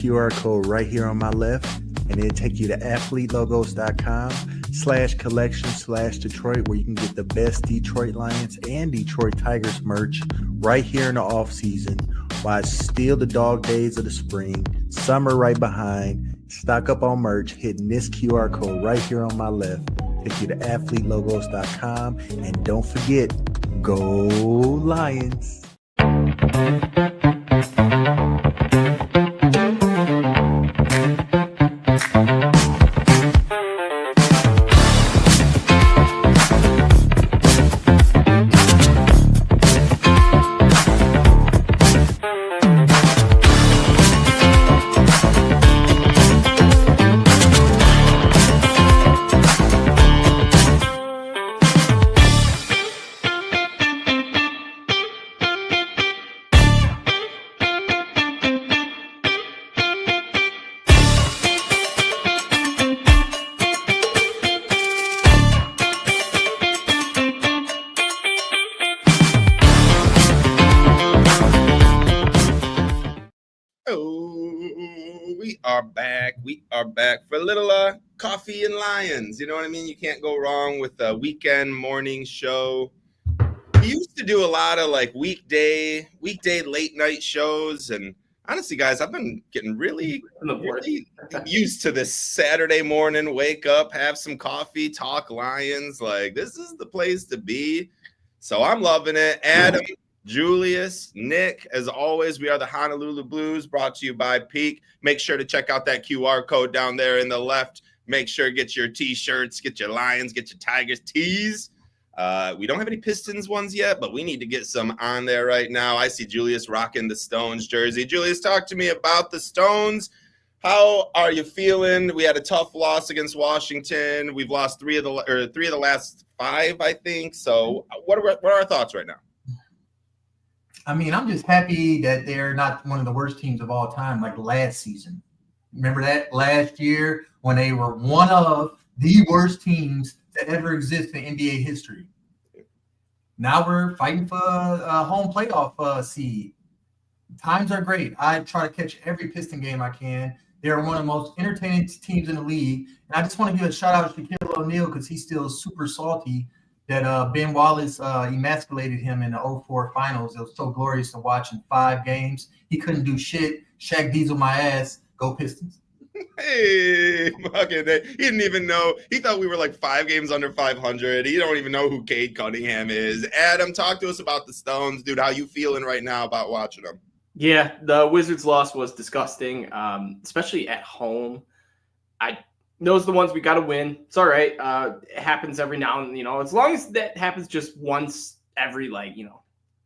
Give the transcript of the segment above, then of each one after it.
QR code right here on my left, and it'll take you to athletelogos.com/collection/Detroit, where you can get the best Detroit Lions and Detroit Tigers merch right here in the off season. While it's still the dog days of the spring, summer right behind. Stock up on merch, hitting this QR code right here on my left. Take you to athletelogos.com, and don't forget, go Lions. We are back for a little coffee and Lions. You know what I mean? You can't go wrong with a weekend morning show. We used to do a lot of like weekday late night shows, and honestly, guys, I've been getting really used to this Saturday morning, wake up, have some coffee, talk Lions. Like, this is the place to be. So I'm loving it. Adam, Julius, Nick, as always, we are the Honolulu Blues, brought to you by Peak. Make sure to check out that QR code down there in the left. Make sure to get your T-shirts, get your Lions, get your Tigers tees. We don't have any Pistons ones yet, but we need to get some on there right now. I see Julius rocking the Stones jersey. Julius, talk to me about the Stones. How are you feeling? We had a tough loss against Washington. We've lost three of the last five, I think. So what are our thoughts right now? I mean, I'm just happy that they're not one of the worst teams of all time like last season. Remember that last year when they were one of the worst teams that ever exist in NBA history? Now we're fighting for a home playoff seed. Times are great. I try to catch every Piston game I can. They're one of the most entertaining teams in the league. And I just want to give a shout-out to Shaquille O'Neal because he's still super salty that Ben Wallace emasculated him in the 2004 finals. It was so glorious to watch in 5 games. He couldn't do shit. Shaq Diesel my ass. Go Pistons. Hey, fucking, he didn't even know. He thought we were like 5 games under 500. He don't even know who Cade Cunningham is. Adam, talk to us about the Stones. Dude, how you feeling right now about watching them? Yeah, the Wizards' loss was disgusting, especially at home. Those are the ones we got to win. It's all right. It happens every now and then, as long as that happens just once every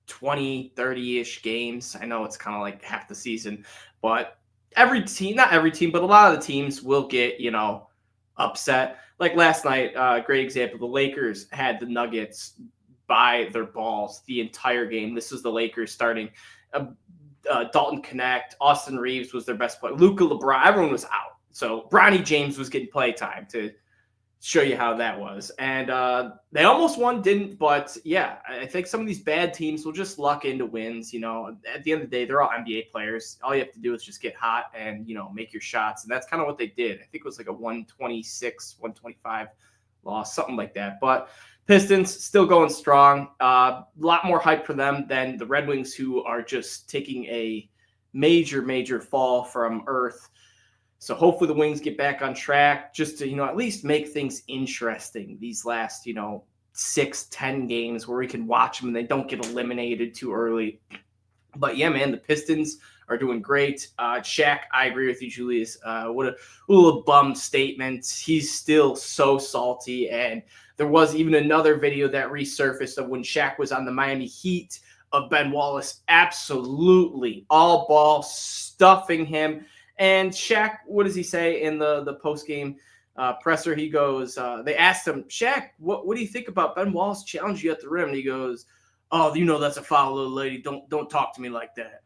20, 30-ish games. I know it's kind of like half the season, but every team, not every team, but a lot of the teams will get, upset. Like last night, great example. The Lakers had the Nuggets by their balls the entire game. This was the Lakers starting. Dalton Connect, Austin Reeves was their best player. Luka LeBron, everyone was out. So Bronny James was getting play time to show you how that was. And they almost won, didn't. But, yeah, I think some of these bad teams will just luck into wins. At the end of the day, they're all NBA players. All you have to do is just get hot and, make your shots. And that's kind of what they did. I think it was like a 126, 125 loss, something like that. But Pistons still going strong. A lot more hype for them than the Red Wings, who are just taking a major, major fall from earth. So hopefully the Wings get back on track just to, at least make things interesting these last, 6-10 games where we can watch them and they don't get eliminated too early. But yeah, man, the Pistons are doing great. Shaq, I agree with you, Julius. What a little bum statement. He's still so salty. And there was even another video that resurfaced of when Shaq was on the Miami Heat of Ben Wallace, absolutely all ball stuffing him. And Shaq, what does he say in the post-game presser? He goes, they asked him, Shaq, what do you think about Ben Wallace challenging you at the rim? And he goes, oh, that's a foul, little lady. Don't talk to me like that.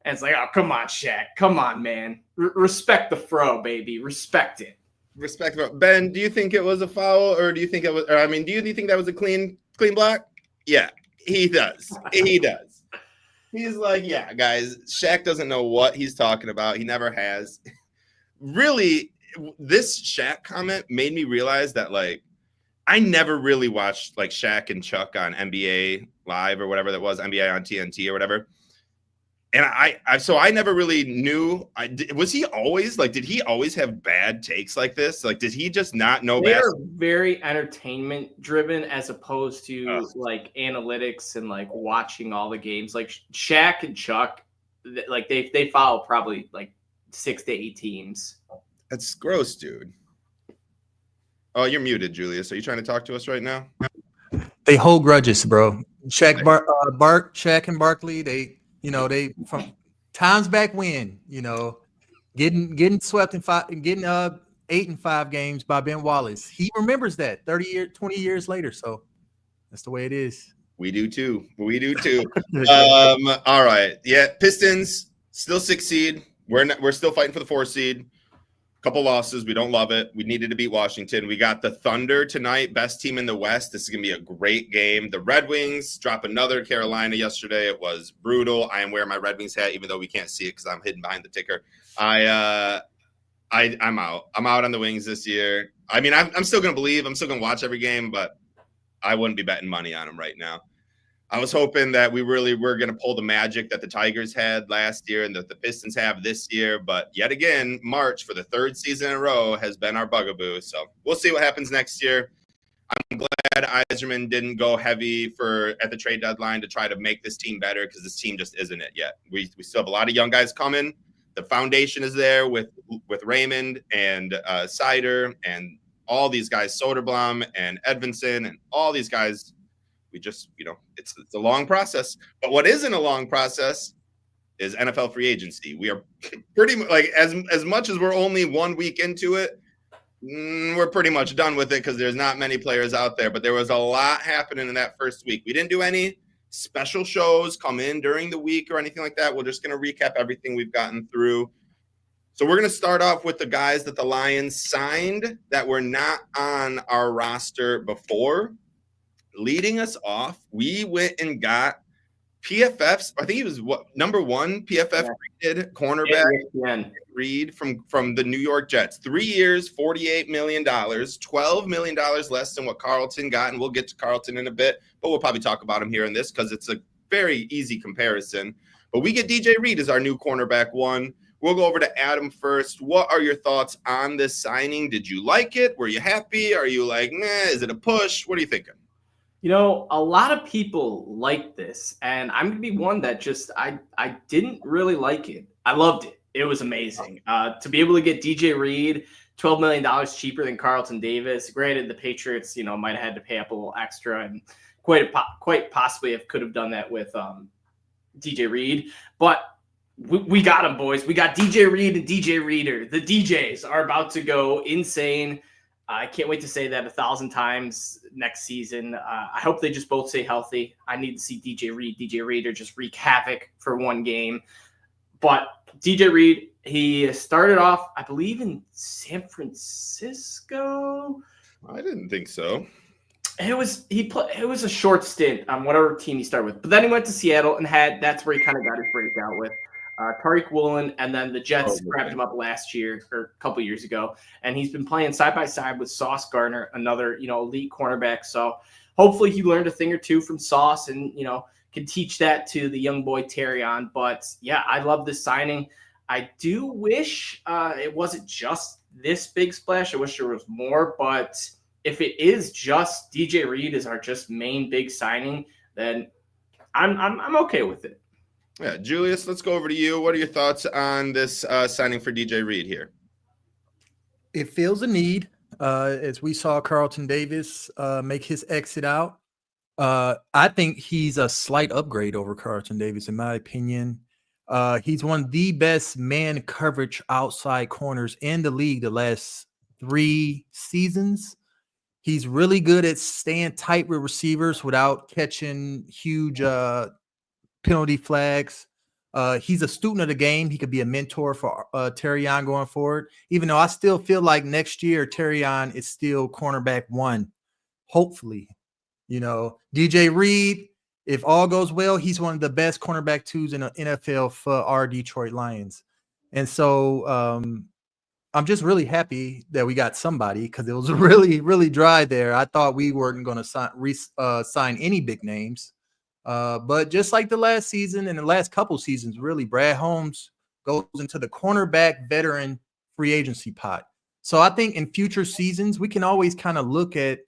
And it's like, oh, come on, Shaq. Come on, man. Respect the fro, baby. Respect it. Respect it. Ben, do you think it was a foul, or do you think it was? Do you think that was a clean block? Yeah, he does. He does. He's like, yeah, guys, Shaq doesn't know what he's talking about. He never has. Really, this Shaq comment made me realize that, like, I never really watched like Shaq and Chuck on NBA Live or whatever that was, NBA on TNT or whatever. And I never really knew. Was he always like? Did he always have bad takes like this? Like, did he just not know? They're very entertainment driven as opposed to like analytics and like watching all the games. Like Shaq and Chuck, like they follow probably like 6 to 8 teams. That's gross, dude. Oh, you're muted, Julius. Are you trying to talk to us right now? They hold grudges, bro. Shaq and Barkley, they from times back when, getting swept in 8-5 games by Ben Wallace. He remembers that 20 years later. So that's the way it is. We do too. All right. Yeah. Pistons still 6 seed. We're still fighting for the 4 seed. Couple losses. We don't love it. We needed to beat Washington. We got the Thunder tonight, best team in the West. This is going to be a great game. The Red Wings drop another Carolina yesterday. It was brutal. I am wearing my Red Wings hat, even though we can't see it because I'm hidden behind the ticker. I'm out. I'm out on the Wings this year. I mean, I'm still going to believe. I'm still going to watch every game, but I wouldn't be betting money on them right now. I was hoping that we really were going to pull the magic that the Tigers had last year and that the Pistons have this year. But yet again, March for the 3rd season in a row has been our bugaboo. So we'll see what happens next year. I'm glad Yzerman didn't go heavy at the trade deadline to try to make this team better because this team just isn't it yet. We still have a lot of young guys coming. The foundation is there with Raymond and Sider and all these guys, Soderblom and Edvinson and all these guys. We just, it's a long process. But what isn't a long process is NFL free agency. We are pretty like as much as we're only 1 week into it, we're pretty much done with it because there's not many players out there. But there was a lot happening in that first week. We didn't do any special shows come in during the week or anything like that. We're just going to recap everything we've gotten through. So we're going to start off with the guys that the Lions signed that were not on our roster before. Leading us off, we went and got PFF's. I think he was number 1 PFF rated cornerback Reed from the New York Jets. 3 years, $48 million, $12 million less than what Carlton got, and we'll get to Carlton in a bit, but we'll probably talk about him here in this because it's a very easy comparison. But we get DJ Reed as our new cornerback 1. We'll go over to Adam first. What are your thoughts on this signing? Did you like it? Were you happy? Are you like, nah, is it a push? What are you thinking? A lot of people like this, and I'm going to be one that just I didn't really like it. I loved it. It was amazing. To be able to get DJ Reed, $12 million cheaper than Carlton Davis. Granted, the Patriots, might have had to pay up a little extra, and quite possibly could have done that with DJ Reed. But we got him, boys. We got DJ Reed and DJ Reader. The DJs are about to go insane. I can't wait to say that 1,000 times next season. I hope they just both stay healthy. I need to see DJ Reed, DJ Reader just wreak havoc for one game. But DJ Reed, he started off, I believe, in San Francisco. I didn't think so. It was a short stint on whatever team he started with. But then he went to Seattle and that's where he kind of got his breakout with Tariq Woolen, and then the Jets grabbed him up last year or a couple years ago, and he's been playing side by side with Sauce Gardner, another elite cornerback. So hopefully he learned a thing or two from Sauce and can teach that to the young boy Terrion. But yeah, I love this signing. I do wish it wasn't just this big splash. I wish there was more, but if it is just DJ Reed as our just main big signing, then I'm okay with it. Yeah, Julius, let's go over to you. What are your thoughts on this signing for DJ Reed here? It fills a need, as we saw Carlton Davis make his exit out. I think he's a slight upgrade over Carlton Davis, in my opinion. He's one of the best man coverage outside corners in the league the last 3 seasons. He's really good at staying tight with receivers without catching huge penalty flags. He's a student of the game. He could be a mentor for Terrion going forward, even though I still feel like next year Terrion is still cornerback 1. Hopefully, DJ Reed, if all goes well, he's one of the best cornerback twos in the NFL for our Detroit Lions. And so I'm just really happy that we got somebody because it was really, really dry there. I thought we weren't going to sign any big names. But just like the last season and the last couple seasons, really, Brad Holmes goes into the cornerback veteran free agency pot. So I think in future seasons, we can always kind of look at,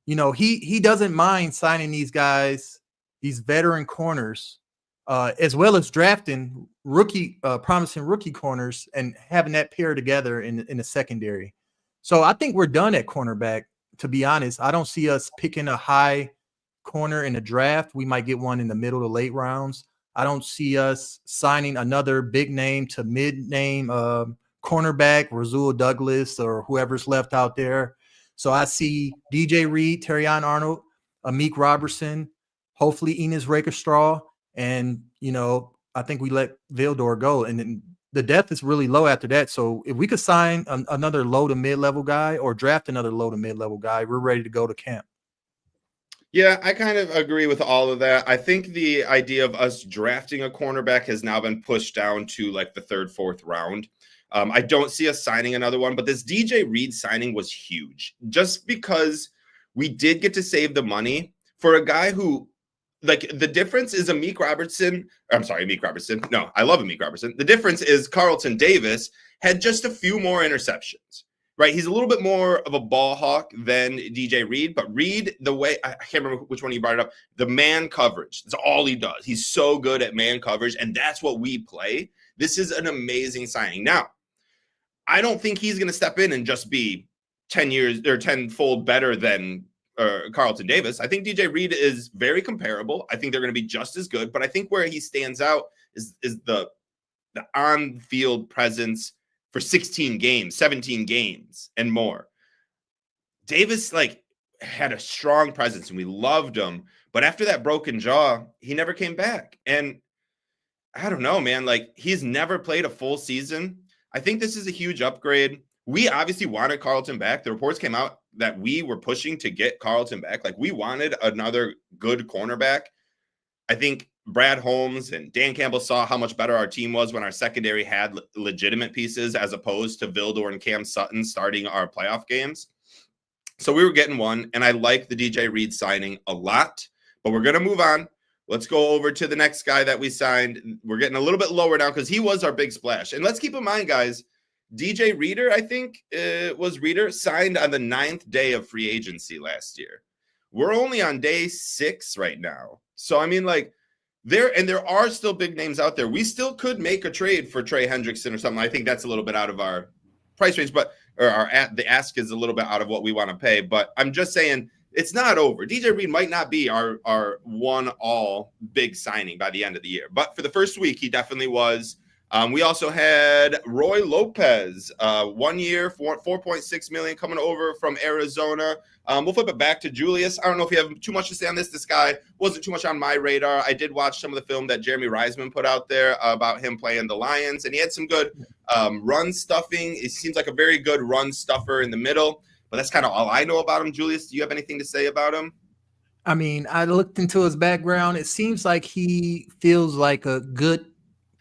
he doesn't mind signing these guys, these veteran corners, as well as drafting promising rookie corners and having that pair together in the secondary. So I think we're done at cornerback, to be honest. I don't see us picking a high corner in the draft. We might get one in the middle to late rounds. I don't see us signing another big name to mid name cornerback, Rasul Douglas or whoever's left out there. So I see DJ Reed, Terrion Arnold, Amik Robertson, hopefully Enes Rakerstraw, and I think we let Vildor go, and then the depth is really low after that. So if we could sign another low to mid level guy or draft another low to mid level guy, we're ready to go to camp. Yeah, I kind of agree with all of that. I think the idea of us drafting a cornerback has now been pushed down to like the third, fourth round. I don't see us signing another one, but this DJ Reed signing was huge just because we did get to save the money for a guy who, like, the difference is Amik Robertson. I'm sorry, Amik Robertson. No, I love Amik Robertson. The difference is Carlton Davis had just a few more interceptions. Right, he's a little bit more of a ball hawk than DJ Reed, but Reed, the way I can't remember which one you brought it up, the man coverage. That's all he does. He's so good at man coverage, and that's what we play. This is an amazing signing. Now, I don't think he's going to step in and just be 10 years or 10-fold better than Carlton Davis. I think DJ Reed is very comparable. I think they're going to be just as good, but I think where he stands out is the on-field presence for 16 games, 17 games, and more. Davis, had a strong presence, and we loved him. But after that broken jaw, he never came back. And I don't know, man. He's never played a full season. I think this is a huge upgrade. We obviously wanted Carlton back. The reports came out that we were pushing to get Carlton back. We wanted another good cornerback. I think Brad Holmes and Dan Campbell saw how much better our team was when our secondary had legitimate pieces as opposed to Vildor and Cam Sutton starting our playoff games. So we were getting one, and I like the DJ Reed signing a lot, but we're going to move on. Let's go over to the next guy that we signed. We're getting a little bit lower now because he was our big splash. And let's keep in mind, guys, DJ Reader, I think was Reader, signed on the 9th day of free agency last year. We're only on day 6 right now. So, I mean, there are still big names out there. We still could make a trade for Trey Hendrickson or something. I think that's a little bit out of our price range, the ask is a little bit out of what we want to pay. But I'm just saying it's not over. DJ Reed might not be our one all big signing by the end of the year, but for the first week, he definitely was. We also had Roy Lopez, 1 year, $4.6 million coming over from Arizona. We'll flip it back to Julius. I don't know if you have too much to say on this. This guy wasn't too much on my radar. I did watch some of the film that Jeremy Reisman put out there about him playing the Lions, and he had some good run stuffing. It seems like a very good run stuffer in the middle, but that's kind of all I know about him. Julius, do you have anything to say about him? I mean, I looked into his background. It seems like he feels like a good,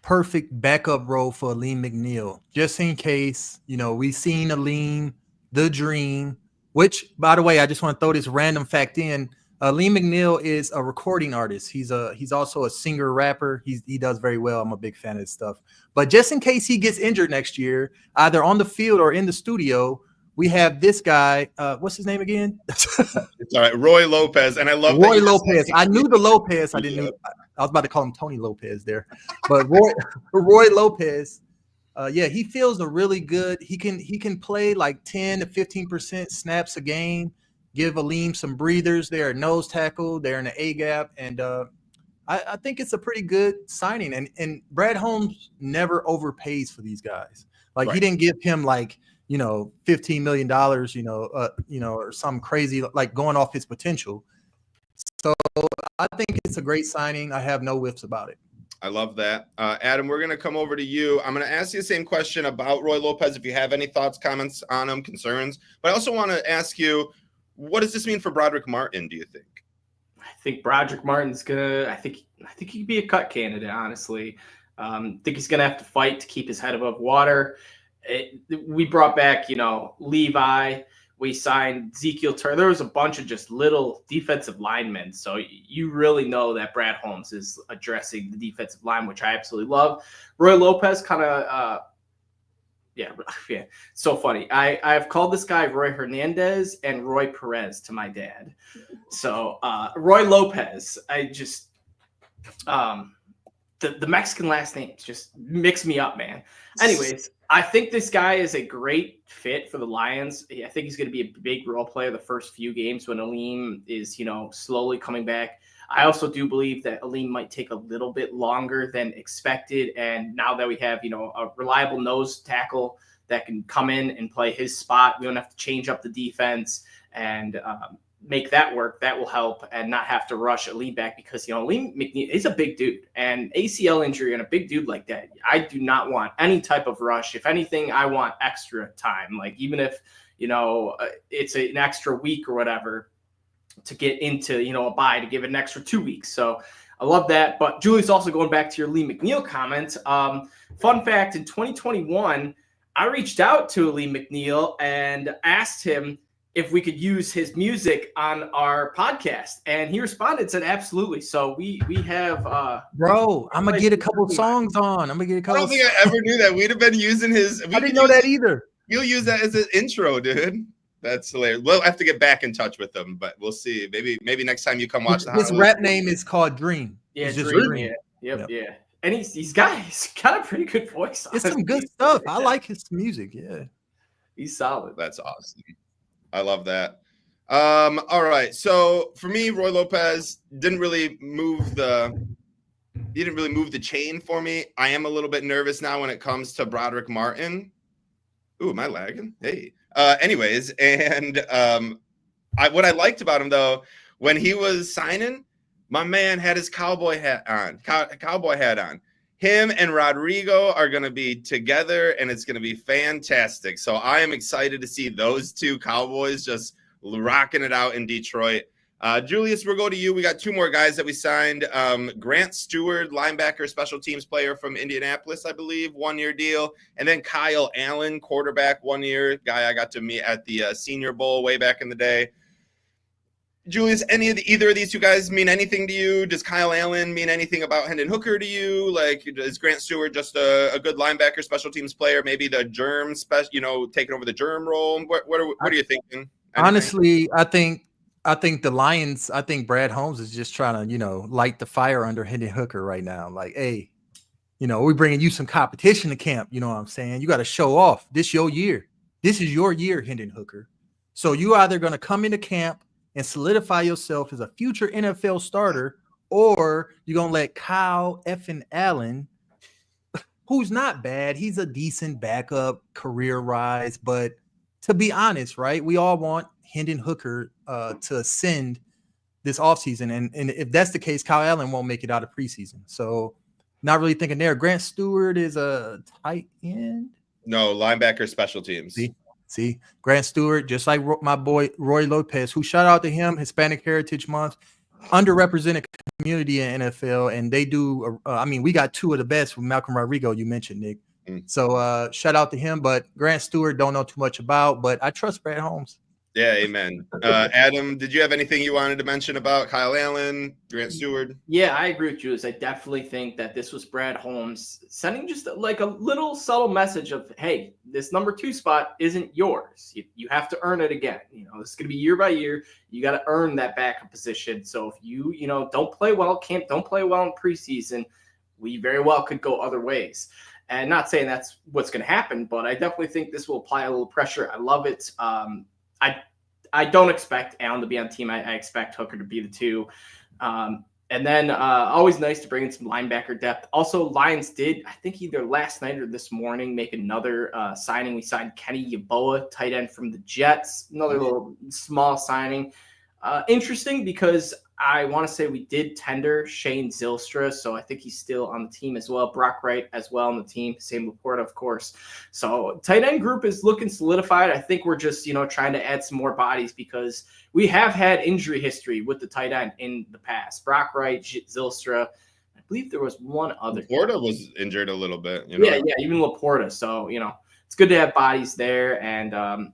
perfect backup role for Alim McNeil, just in case, we've seen Alim, the dream, which, by the way, I just want to throw this random fact in. Alim McNeil is a recording artist. He's also a singer, rapper. He does very well. I'm a big fan of his stuff. But just in case he gets injured next year, either on the field or in the studio, we have this guy. What's his name again? It's all right, Roy Lopez. And I love Roy Lopez. I knew the Lopez. I was about to call him Tony Lopez there, but Roy Lopez. He feels a really good. He can play 10 to 15% snaps a game. Give Alim some breathers there at nose tackle. They're in the A gap, and I think it's a pretty good signing. And Brad Holmes never overpays for these guys. Right. He didn't give him $15 million, or some crazy, going off his potential. So I think it's a great signing. I have no whiffs about it. I love that. Adam, we're going to come over to you. I'm going to ask you the same question about Roy Lopez, if you have any thoughts, comments on him, concerns. But I also want to ask you, what does this mean for Broderick Martin, do you think? I think Broderick Martin's gonna. I think he could be a cut candidate. Honestly, I think he's gonna have to fight to keep his head above water. We brought back, Levi. We signed Ezekiel Turner. There was a bunch of just little defensive linemen. So you really know that Brad Holmes is addressing the defensive line, which I absolutely love. Roy Lopez kind of, yeah, so funny. I have called this guy Roy Hernandez and Roy Perez to my dad. So Roy Lopez, I just the Mexican last names just mix me up, man. Anyways, I think this guy is a great fit for the Lions. I think he's going to be a big role player the first few games when Aleem is, slowly coming back. I also do believe that Aleem might take a little bit longer than expected. And now that we have, a reliable nose tackle that can come in and play his spot, we don't have to change up the defense and make that work. That will help and not have to rush Aleem back because, Aleem McNeil is a big dude, and ACL injury and a big dude like that, I do not want any type of rush. If anything, I want extra time. Like even if, it's an extra week or whatever to get into, a bye to give it an extra 2 weeks. So I love that. But Julius, also going back to your Lee McNeil comment, fun fact, in 2021, I reached out to Lee McNeil and asked him if we could use his music on our podcast, and he responded and said absolutely. So we have bro, I'm gonna get a couple songs on. I don't think I ever knew that. We'd have been using his. I didn't know that either. You'll use that as an intro, dude. That's hilarious. We'll have to get back in touch with him, but we'll see. Maybe next time you come watch his rap name is called Dream. Yeah, it's just Dream. Yeah. Yep. Yeah. And he's got a pretty good voice. It's some good stuff. I like his music. Yeah, he's solid. That's awesome. I love that. All right. So for me, Roy Lopez didn't really move the chain for me. I am a little bit nervous now when it comes to Broderick Martin. Ooh, am I lagging? Hey. Anyways, and what I liked about him though, when he was signing, my man had his cowboy hat on. Him and Rodrigo are going to be together, and it's going to be fantastic. So I am excited to see those two Cowboys just rocking it out in Detroit. Julius, we'll go to you. We got two more guys that we signed. Grant Stewart, linebacker, special teams player from Indianapolis, I believe, 1-year deal. And then Kyle Allen, quarterback, 1-year guy I got to meet at the Senior Bowl way back in the day. Julius, either of these two guys mean anything to you? Does Kyle Allen mean anything about Hendon Hooker to you? Like, is Grant Stewart just a good linebacker, special teams player? Maybe the germ, taking over the germ role? What are you thinking? Anything? Honestly, I think the Lions. I think Brad Holmes is just trying to, light the fire under Hendon Hooker right now. Like, hey, we're bringing you some competition to camp. You know what I'm saying? You got to show off. This your year. This is your year, Hendon Hooker. So you either going to come into camp and solidify yourself as a future NFL starter, or you're going to let Kyle effing Allen, who's not bad. He's a decent backup career rise. But to be honest, right, we all want Hendon Hooker to ascend this offseason. And if that's the case, Kyle Allen won't make it out of preseason. So not really thinking there. Grant Stewart is a tight end. No, linebacker, special teams. See, Grant Stewart, just like my boy Roy Lopez, who shout out to him, Hispanic Heritage Month, underrepresented community in NFL, and they do. We got two of the best with Malcolm Rodrigo, you mentioned, Nick. So shout out to him, but Grant Stewart don't know too much about, but I trust Brad Holmes. Yeah, amen. Adam, did you have anything you wanted to mention about Kyle Allen, Grant Stewart? Yeah, I agree with Julius. I definitely think that this was Brad Holmes sending just like a little subtle message of, hey, this number 2 spot isn't yours. You have to earn it again. This is going to be year by year. You got to earn that backup position. So if you don't play well, don't play well in preseason, we very well could go other ways. And not saying that's what's going to happen, but I definitely think this will apply a little pressure. I love it. I don't expect Allen to be on the team. I expect Hooker to be the 2. And then always nice to bring in some linebacker depth. Also, Lions did, I think either last night or this morning, make another signing. We signed Kenny Yeboah, tight end from the Jets. Another little small signing. Interesting because I want to say we did tender Shane Zylstra, so I think he's still on the team as well. Brock Wright as well on the team. Sam Laporta, of course. So tight end group is looking solidified. I think we're just, trying to add some more bodies because we have had injury history with the tight end in the past. Brock Wright, Zylstra. I believe there was one other. Laporta was injured a little bit. Yeah, even Laporta. So, it's good to have bodies there and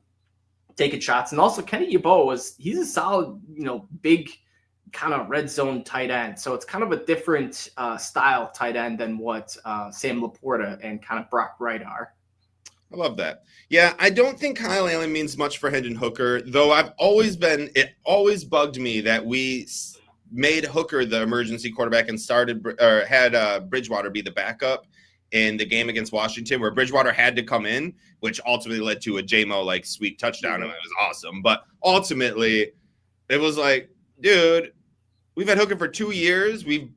taking shots. And also Kenny Yeboah he's a solid, big kind of red zone tight end. So it's kind of a different style tight end than what Sam Laporta and kind of Brock Wright are. I love that. Yeah, I don't think Kyle Allen means much for Hendon Hooker, though it always bugged me that we made Hooker the emergency quarterback and had Bridgewater be the backup in the game against Washington, where Bridgewater had to come in, which ultimately led to a JMO sweet touchdown, and it was awesome. But ultimately, it was like, dude, we've had Hooker for 2 years. We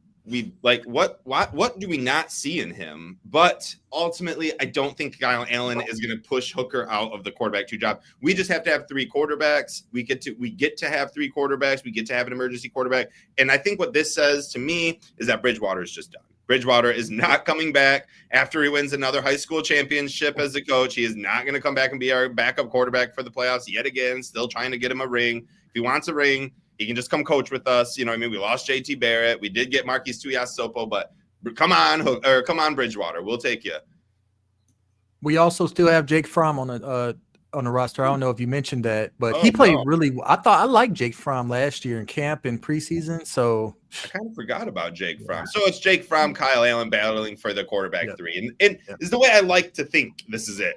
what do we not see in him? But ultimately, I don't think Kyle Allen is going to push Hooker out of the quarterback 2 job. We just have to have 3 quarterbacks. We get to have 3 quarterbacks. We get to have an emergency quarterback. And I think what this says to me is that Bridgewater is just done. Bridgewater is not coming back after he wins another high school championship as a coach. He is not going to come back and be our backup quarterback for the playoffs yet again. Still trying to get him a ring. If he wants a ring, he can just come coach with us. We lost JT Barrett. We did get Marquise Tuiasosopo, but come on, Bridgewater. We'll take you. We also still have Jake Fromm on the roster. I don't know if you mentioned that, but he played really well. I liked Jake Fromm last year in camp and preseason. So I kind of forgot about Jake Fromm. So it's Jake Fromm, Kyle Allen battling for the quarterback 3. And is the way I like to think this is it.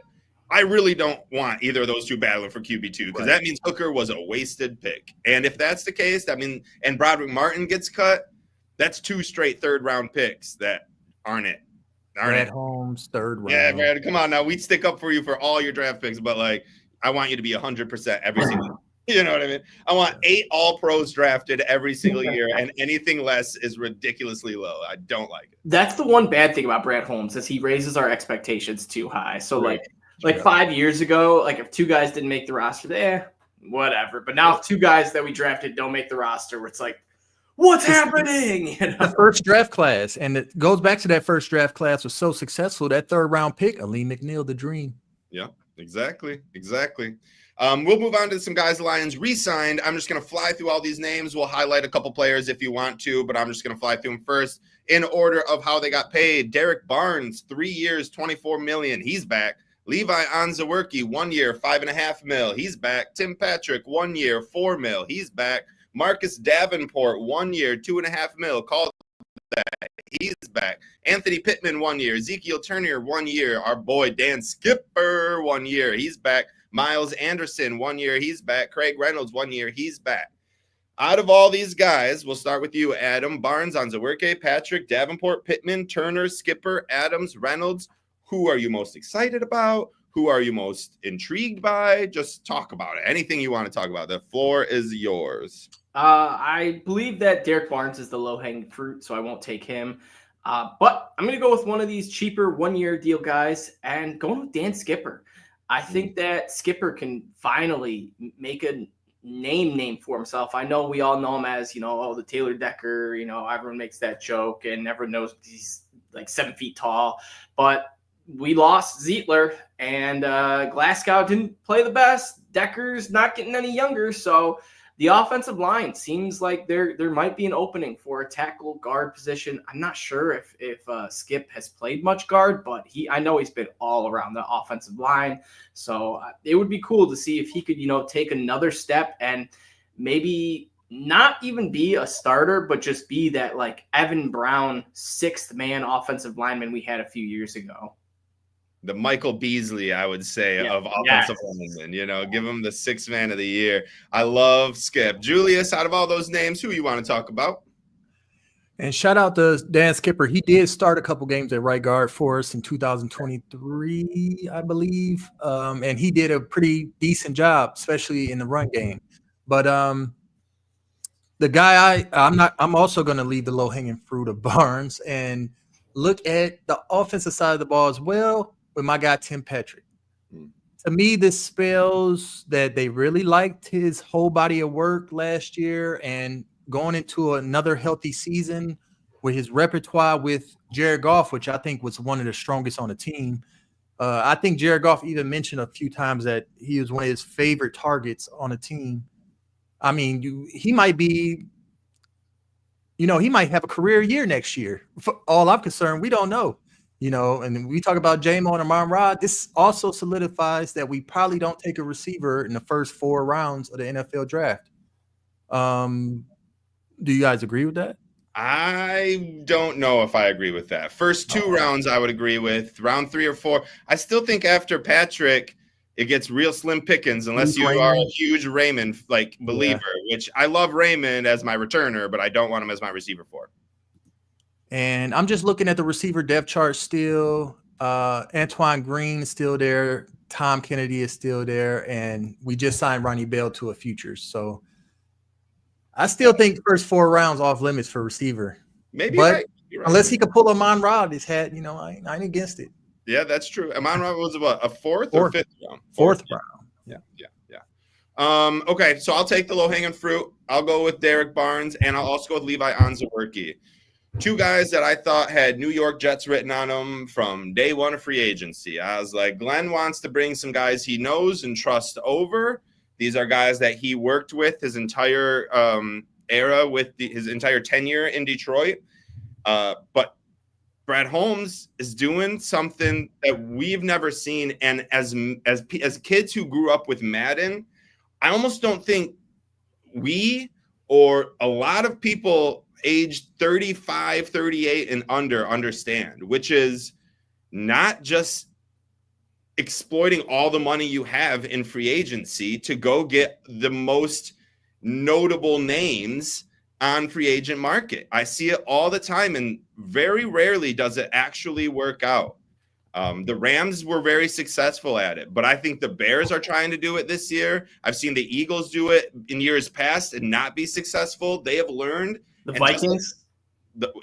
I really don't want either of those 2 battling for QB2 because that means Hooker was a wasted pick. And if that's the case, and Broderick Martin gets cut, that's 2 straight 3rd-round picks that aren't it. Brad Holmes, 3rd round. Yeah, Brad, come on now. We'd stick up for you for all your draft picks, but I want you to be 100% every single year. You know what I mean? I want 8 all-pros drafted every single year, and anything less is ridiculously low. I don't like it. That's the one bad thing about Brad Holmes is he raises our expectations too high. So, Like 5 years ago, if 2 guys didn't make the roster, whatever. But now if 2 guys that we drafted don't make the roster, where it's like, what's happening? The first draft class, and it goes back to that first draft class was so successful. That 3rd round pick, Aleem McNeil, the dream. Yeah, exactly. We'll move on to some guys the Lions re-signed. I'm just going to fly through all these names. We'll highlight a couple players if you want to, but I'm just going to fly through them first in order of how they got paid. Derek Barnes, 3 years, $24 million. He's back. Levi Onwuzurike, 1 year, $5.5 million. He's back. Tim Patrick, 1 year, $4 million. He's back. Marcus Davenport, 1 year, $2.5 million. Call that. He's back. Anthony Pittman, 1 year. Ezekiel Turner, 1 year. Our boy Dan Skipper, 1 year. He's back. Miles Anderson, 1 year. He's back. Craig Reynolds, 1 year. He's back. Out of all these guys, we'll start with you, Adam. Barnes, Onwuzurike, Patrick, Davenport, Pittman, Turner, Skipper, Adams, Reynolds. Who are you most excited about? Who are you most intrigued by? Just talk about it. Anything you want to talk about. The floor is yours. I believe that Derek Barnes is the low-hanging fruit, so I won't take him. But I'm going to go with one of these cheaper 1-year deal guys and going with Dan Skipper. I think that Skipper can finally make a name for himself. I know we all know him as, the Taylor Decker, everyone makes that joke and everyone knows he's 7 feet tall, but we lost Zeitler and Glasgow didn't play the best. Decker's not getting any younger. So the offensive line seems like there might be an opening for a tackle guard position. I'm not sure if Skip has played much guard, but I know he's been all around the offensive line. So it would be cool to see if he could, take another step and maybe not even be a starter, but just be that Evan Brown 6th man offensive lineman we had a few years ago. The Michael Beasley, I would say, of offensive linemen. Give him the 6th man of the year. I love Skip. Julius, out of all those names, who you want to talk about? And shout out to Dan Skipper. He did start a couple games at right guard for us in 2023, I believe. And he did a pretty decent job, especially in the run game. But the guy I'm also going to leave the low-hanging fruit of Barnes and look at the offensive side of the ball as well with my guy Tim Patrick. To me, this spells that they really liked his whole body of work last year, and going into another healthy season with his repertoire with Jared Goff, which I think was one of the strongest on the team. I think Jared Goff even mentioned a few times that he was one of his favorite targets on the team. I mean, he might be, he might have a career year next year. For all I'm concerned, we don't know. And we talk about J-Mo and Amon-Ra. This also solidifies that we probably don't take a receiver in the first 4 rounds of the NFL draft. Do you guys agree with that? I don't know if I agree with that. First 2 rounds, I would agree with. Round 3 or 4, I still think after Patrick, it gets real slim pickings unless you are a huge Raymond believer, which I love Raymond as my returner, but I don't want him as my receiver 4. And I'm just looking at the receiver depth chart still. Antoine Green is still there. Tom Kennedy is still there. And we just signed Ronnie Bell to a futures. So I still think first 4 rounds off limits for receiver. Maybe, but you're right. Unless he could pull Amon-Ra out of his head, I ain't against it. Yeah, that's true. Amon-Ra was what, a 4th or 5th round? 4th round. Yeah. Okay, so I'll take the low-hanging fruit. I'll go with Derek Barnes, and I'll also go with Levi Onwuzurike. 2 guys that I thought had New York Jets written on them from day one of free agency. I was like, Glenn wants to bring some guys he knows and trusts over. These are guys that he worked with his entire era, with his entire tenure in Detroit. But Brad Holmes is doing something that we've never seen. And as kids who grew up with Madden, I almost don't think we or a lot of people aged 35, 38 and under understand, which is not just exploiting all the money you have in free agency to go get the most notable names on free agent market. I see it all the time, and very rarely does it actually work out. The Rams were very successful at it, but I think the Bears are trying to do it this year. I've seen the Eagles do it in years past and not be successful. They have learned. The Vikings?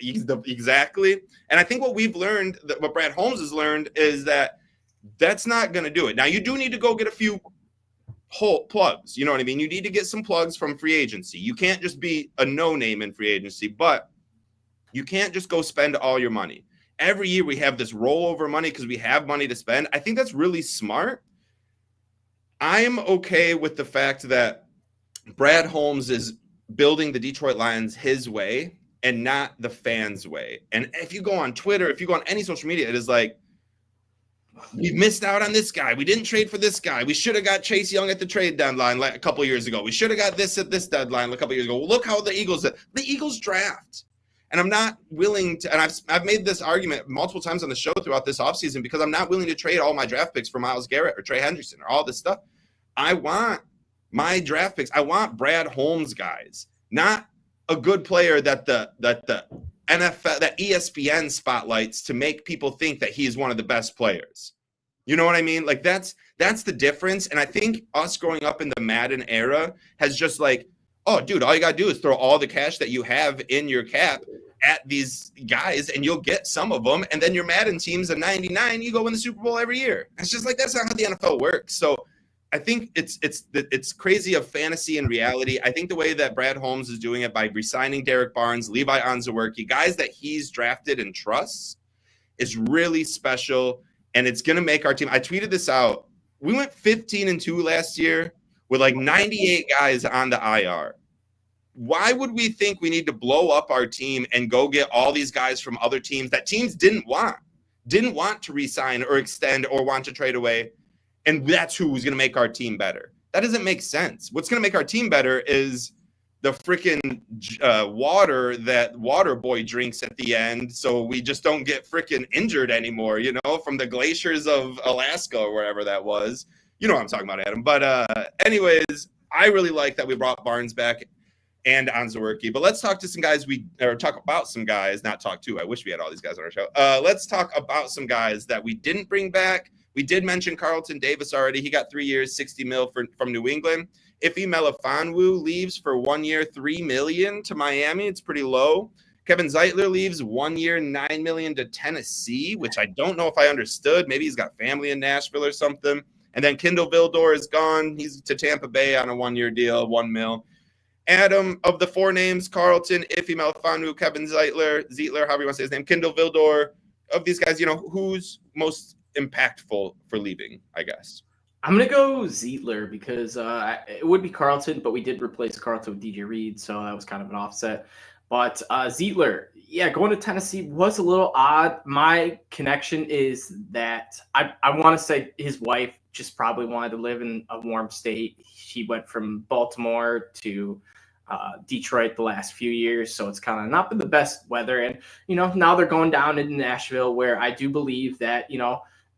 Exactly. And I think what we've learned, what Brad Holmes has learned, is that that's not going to do it. Now, you do need to go get a few plugs. You know what I mean? You need to get some plugs from free agency. You can't just be a no-name in free agency, but you can't just go spend all your money. Every year we have this rollover money because we have money to spend. I think that's really smart. I'm okay with the fact that Brad Holmes is building the Detroit Lions his way and not the fans' way. And if you go on Twitter, if you go on any social media, it is like, we missed out on this guy. We didn't trade for this guy. We should have got Chase Young at the trade deadline like a couple of years ago. We should have got this at this deadline a couple of years ago. Well, look how the Eagles draft. And I'm not willing to, and I've made this argument multiple times on the show throughout this offseason, because I'm not willing to trade all my draft picks for Myles Garrett or Trey Hendrickson or all this stuff. I want my draft picks. I want Brad Holmes guys, not a good player that the NFL, that ESPN spotlights to make people think that he's one of the best players. You know what I mean? Like that's the difference. And I think us growing up in the Madden era has just like, oh, dude, all you got to do is throw all the cash that you have in your cap at these guys and you'll get some of them. And then your Madden team's a 99. You go win the Super Bowl every year. It's just like, that's not how the NFL works. So I think it's crazy of fantasy and reality. I think the way that Brad Holmes is doing it by re-signing Derek Barnes, Levi Onwuzurike, guys that he's drafted and trusts, is really special. And it's going to make our team. I tweeted this out. We went 15-2 last year with like 98 guys on the IR. Why would we think we need to blow up our team and go get all these guys from other teams that teams didn't want to re-sign or extend or want to trade away? And that's who's going to make our team better. That doesn't make sense. What's going to make our team better is the freaking water that Water Boy drinks at the end, so we just don't get freaking injured anymore, from the glaciers of Alaska or wherever that was. You know what I'm talking about, Adam. But anyways, I really like that we brought Barnes back and Onwuzurike. But let's talk to some guys talk about some guys, not talk to. I wish we had all these guys on our show. Let's talk about some guys that we didn't bring back. We did mention Carlton Davis already. He got 3 years, $60 million from New England. Ife Melifonwu leaves for 1 year, $3 million to Miami. It's pretty low. Kevin Zeitler leaves 1 year, $9 million to Tennessee, which I don't know if I understood. Maybe he's got family in Nashville or something. And then Kindle Vildor is gone. He's to Tampa Bay on a 1 year deal, $1 million. Adam, of the four names, Carlton, Iffy Melifonwu, Kevin Zeitler, however you want to say his name, Kindle Vildor, of these guys, who's most impactful for leaving, I guess? I'm going to go Zeitler because it would be Carlton, but we did replace Carlton with DJ Reed, so that was kind of an offset. But Zeitler, going to Tennessee was a little odd. My connection is that I want to say his wife just probably wanted to live in a warm state. She went from Baltimore to Detroit the last few years, so it's kind of not been the best weather. And, now they're going down into Nashville, where I do believe that,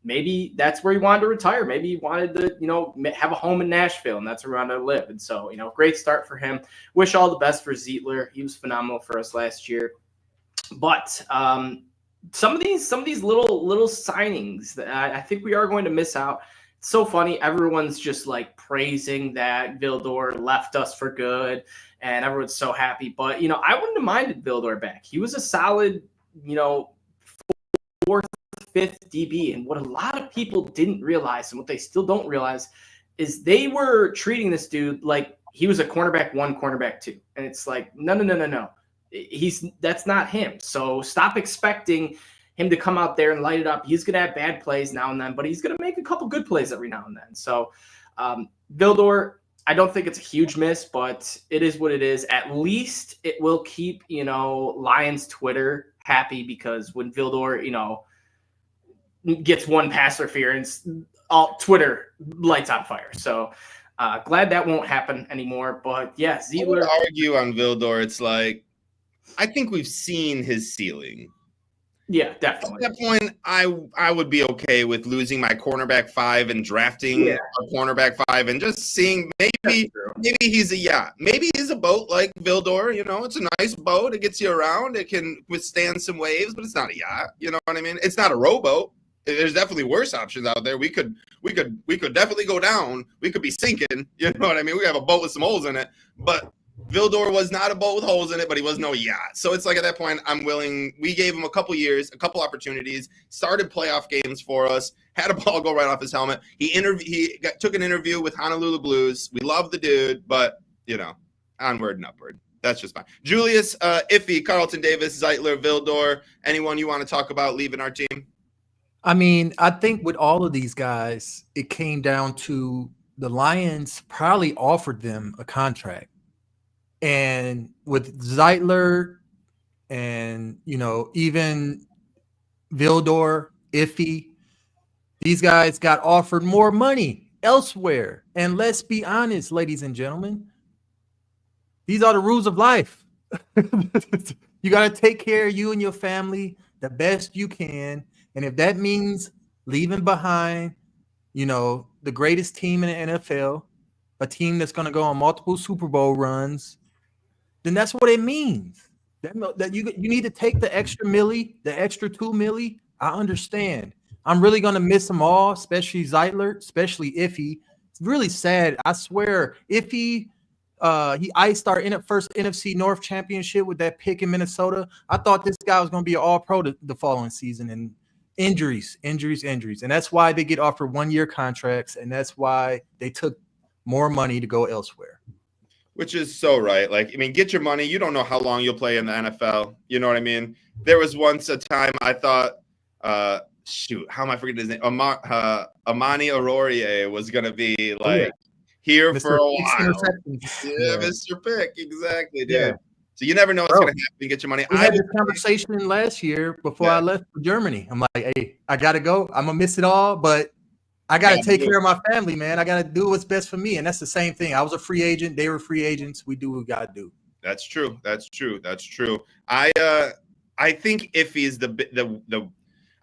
maybe that's where he wanted to retire. Maybe he wanted to, have a home in Nashville, and that's where he wanted to live. And so, great start for him. Wish all the best for Zeitler. He was phenomenal for us last year. But some of these little signings that I think we are going to miss out. It's so funny. Everyone's just like praising that Vildor left us for good, and everyone's so happy. But, I wouldn't have minded Vildor back. He was a solid, fourth, fifth DB. And what a lot of people didn't realize, and what they still don't realize, is they were treating this dude like he was a cornerback 1, cornerback 2. And it's like, no. That's not him. So stop expecting him to come out there and light it up. He's going to have bad plays now and then, but he's going to make a couple good plays every now and then. So Vildor, I don't think it's a huge miss, but it is what it is. At least it will keep, Lions Twitter happy, because when Vildor, gets one pass interference, all Twitter lights on fire. So glad that won't happen anymore. But yeah, Zeitler. I would argue on Vildor, it's like, I think we've seen his ceiling. Yeah, definitely. At that point, I would be okay with losing my cornerback 5 and drafting a cornerback 5 and just seeing maybe he's a yacht. Maybe he's a boat like Vildor. It's a nice boat. It gets you around. It can withstand some waves, but it's not a yacht. You know what I mean? It's not a rowboat. There's definitely worse options out there. We could definitely go down. We could be sinking. You know what I mean? We have a boat with some holes in it, but Vildor was not a boat with holes in it, but he was no yacht. So it's like, at that point, I'm willing. We gave him a couple years, a couple opportunities, started playoff games for us, had a ball go right off his helmet. He took an interview with Honolulu Blues. We love the dude, but, onward and upward. That's just fine. Julius, Iffy, Carlton Davis, Zeitler, Vildor, anyone you want to talk about leaving our team? I mean, I think with all of these guys, it came down to the Lions probably offered them a contract. And with Zeitler and, even Vildor, Iffy, these guys got offered more money elsewhere. And let's be honest, ladies and gentlemen, these are the rules of life. You got to take care of you and your family the best you can. And if that means leaving behind, the greatest team in the NFL, a team that's going to go on multiple Super Bowl runs, then that's what it means. That you need to take the extra milli, the extra 2 milli. I understand. I'm really going to miss them all, especially Zeitler, especially Iffy. It's really sad. I swear, Iffy, he iced our first NFC North championship with that pick in Minnesota. I thought this guy was going to be an all-pro the following season, and injuries. And that's why they get offered 1-year contracts, and that's why they took more money to go elsewhere. Which is so right. Like, I mean, get your money. You don't know how long you'll play in the NFL. You know what I mean? There was once a time I thought, how am I forgetting his name? Amani Arorie was going to be like here Mr. for a while. Yeah, Mr. Pick. Exactly, dude. Yeah. So you never know what's going to happen. Get your money. We had this conversation last year before I left for Germany. I'm like, hey, I got to go. I'm going to miss it all, but I got to take care of my family, man. I got to do what's best for me. And that's the same thing. I was a free agent. They were free agents. We do what we got to do. That's true. I think Iffy is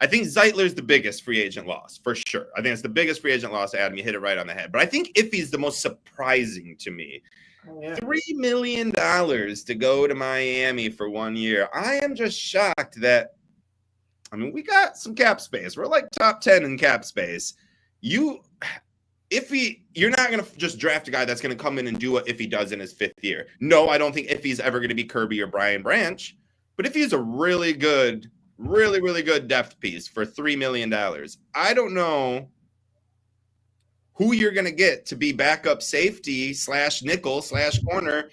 I think Zeitler's the biggest free agent loss for sure. I think it's the biggest free agent loss. Adam, you hit it right on the head. But I think Iffy is the most surprising to me. $3 million to go to Miami for 1 year. I am just shocked that, we got some cap space. We're like top 10 in cap space. You're not going to just draft a guy that's going to come in and do what Iffy does in his 5th year. No, I don't think Iffy's ever going to be Kirby or Brian Branch, but Iffy's a really good depth piece for $3 million. I don't know who you're going to get to be backup safety /nickel/corner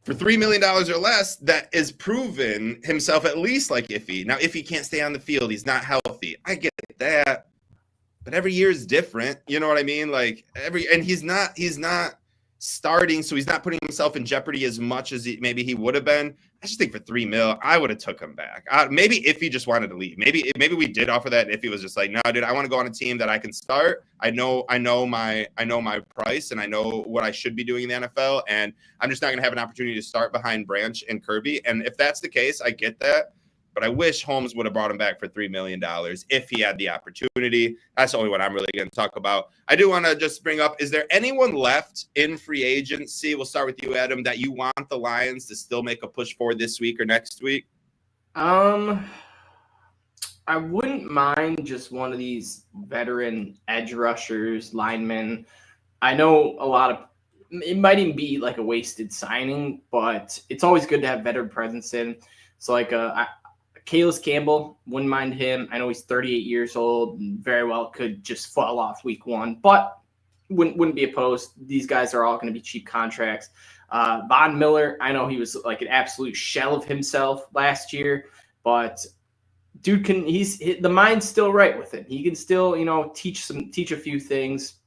for $3 million or less that is proven himself at least like Iffy. Now, Iffy can't stay on the field. He's not healthy. I get that. But every year is different. You know what I mean? Like and he's not starting, so he's not putting himself in jeopardy as much as maybe he would have been. I just think for $3 million, I would have took him back. Maybe if he just wanted to leave, maybe we did offer that. If he was just like, no, dude, I want to go on a team that I can start. I know my price, and I know what I should be doing in the NFL, and I'm just not going to have an opportunity to start behind Branch and Kirby. And if that's the case, I get that. But I wish Holmes would have brought him back for $3 million if he had the opportunity. That's the only one I'm really going to talk about. I do want to just bring up, is there anyone left in free agency? We'll start with you, Adam, that you want the Lions to still make a push for this week or next week? I wouldn't mind just one of these veteran edge rushers, linemen. I know a lot of it might even be like a wasted signing, but it's always good to have veteran presence in. So like Calais Campbell, wouldn't mind him. I know he's 38 years old and very well could just fall off week 1, but wouldn't be opposed. These guys are all going to be cheap contracts. Von Miller, I know he was like an absolute shell of himself last year, but dude the mind's still right with it. He can still, teach a few things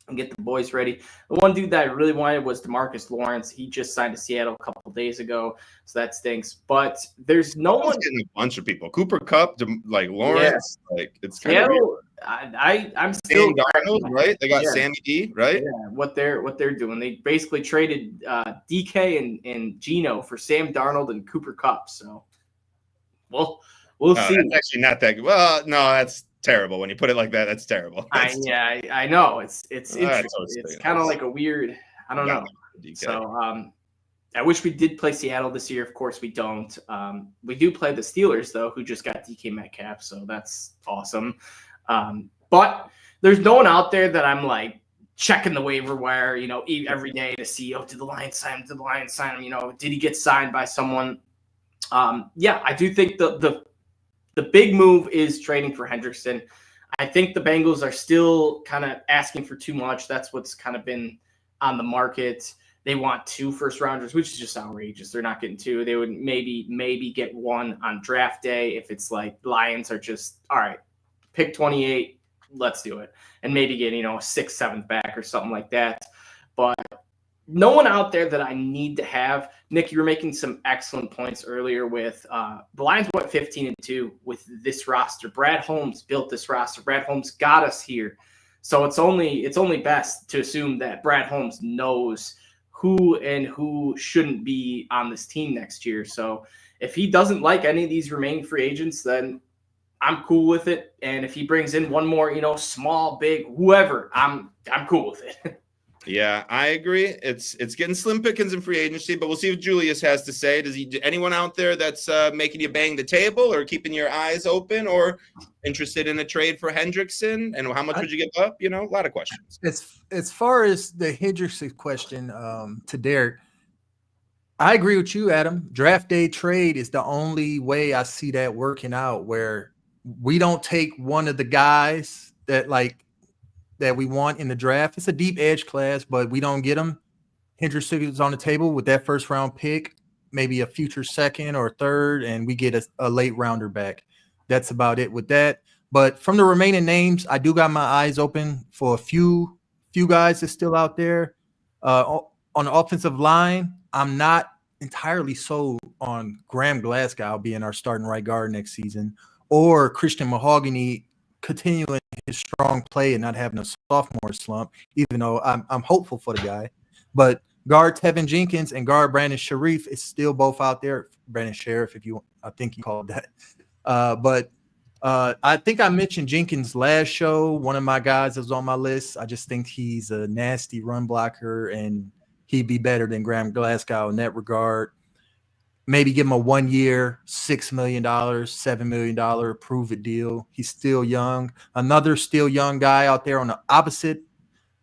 and get the boys ready. The one dude that I really wanted was DeMarcus Lawrence. He just signed to Seattle a couple days ago, so that stinks. But there's no one. Getting a bunch of people. Cooper Kupp, like Lawrence, like it's kind of weird. I'm still Sam Darnold, right? They got Sammy D, right? Yeah, what they're doing. They basically traded DK and Geno for Sam Darnold and Cooper Kupp. So, we'll see. That's actually not that good. Well, no, that's terrible. When you put it like that, that's terrible. I know. It's interesting. It's kind of like a weird. I don't know. DK. So I wish we did play Seattle this year. Of course, we don't. We do play the Steelers though, who just got DK Metcalf, so that's awesome. But there's no one out there that I'm like checking the waiver wire, every day to see, did the Lions sign him? Did the Lions sign him? Did he get signed by someone? Yeah, I do think the big move is trading for Hendrickson. I think the Bengals are still kind of asking for too much. That's what's kind of been on the market. They want 2 first-rounders, which is just outrageous. They're not getting 2. They would maybe get 1 on draft day if it's like Lions are just, all right, pick 28, let's do it. And maybe get, a 6th, 7th back or something like that. But no one out there that I need to have. Nick, you were making some excellent points earlier with the Lions went 15-2 with this roster. Brad Holmes built this roster. Brad Holmes got us here. So it's only best to assume that Brad Holmes knows who and who shouldn't be on this team next year. So if he doesn't like any of these remaining free agents, then I'm cool with it. And if he brings in one more, small, big, whoever, I'm cool with it. Yeah, I agree. It's getting slim pickings in free agency, but we'll see what Julius has to say. Anyone out there that's making you bang the table or keeping your eyes open or interested in a trade for Hendrickson? And how much would you give up? A lot of questions. As far as the Hendrickson question to Derek, I agree with you, Adam. Draft day trade is the only way I see that working out, where we don't take one of the guys that we want in the draft. It's a deep edge class, but we don't get them. Hendrickson is on the table with that first round pick, maybe a future 2nd or 3rd, and we get a late rounder back. That's about it with that. But from the remaining names, I do got my eyes open for a few guys that's still out there. On the offensive line, I'm not entirely sold on Graham Glasgow being our starting right guard next season, or Christian Mahogany continuing his strong play and not having a sophomore slump, even though I'm hopeful for the guy. But guard Tevin Jenkins and guard Brandon Sharif is still both out there. Brandon Sheriff, I think you called that. But I think I mentioned Jenkins last show. One of my guys that was on my list. I just think he's a nasty run blocker, and he'd be better than Graham Glasgow in that regard. Maybe give him a 1-year, $6 million, $7 million prove-it deal. He's still young. Another still young guy out there on the opposite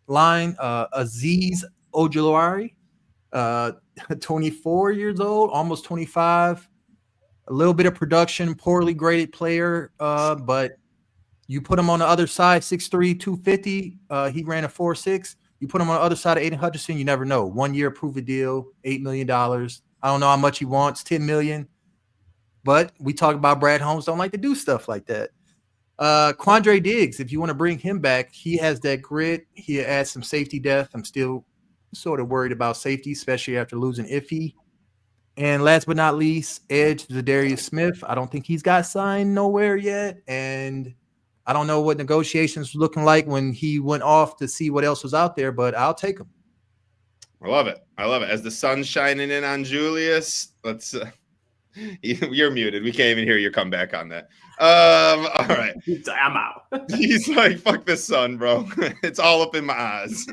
line, Azeez Ojulari, 24 years old, almost 25. A little bit of production, poorly graded player, but you put him on the other side, 6'3", 250. He ran a 4.6. You put him on the other side of Aiden Hutchinson, you never know. 1 year prove a deal, $8 million. I don't know how much he wants, $10 million. But we talk about Brad Holmes don't like to do stuff like that. Quandre Diggs, if you want to bring him back, he has that grit. He adds some safety depth. I'm still sort of worried about safety, especially after losing Iffy. And last but not least, Edge Zadarius Smith. I don't think he's got signed nowhere yet. And I don't know what negotiations were looking like when he went off to see what else was out there, but I'll take him. I love it. As the sun's shining in on Julius, let's you're muted. We can't even hear your comeback on that. All right. I'm out. He's like, fuck this sun, bro. It's all up in my eyes.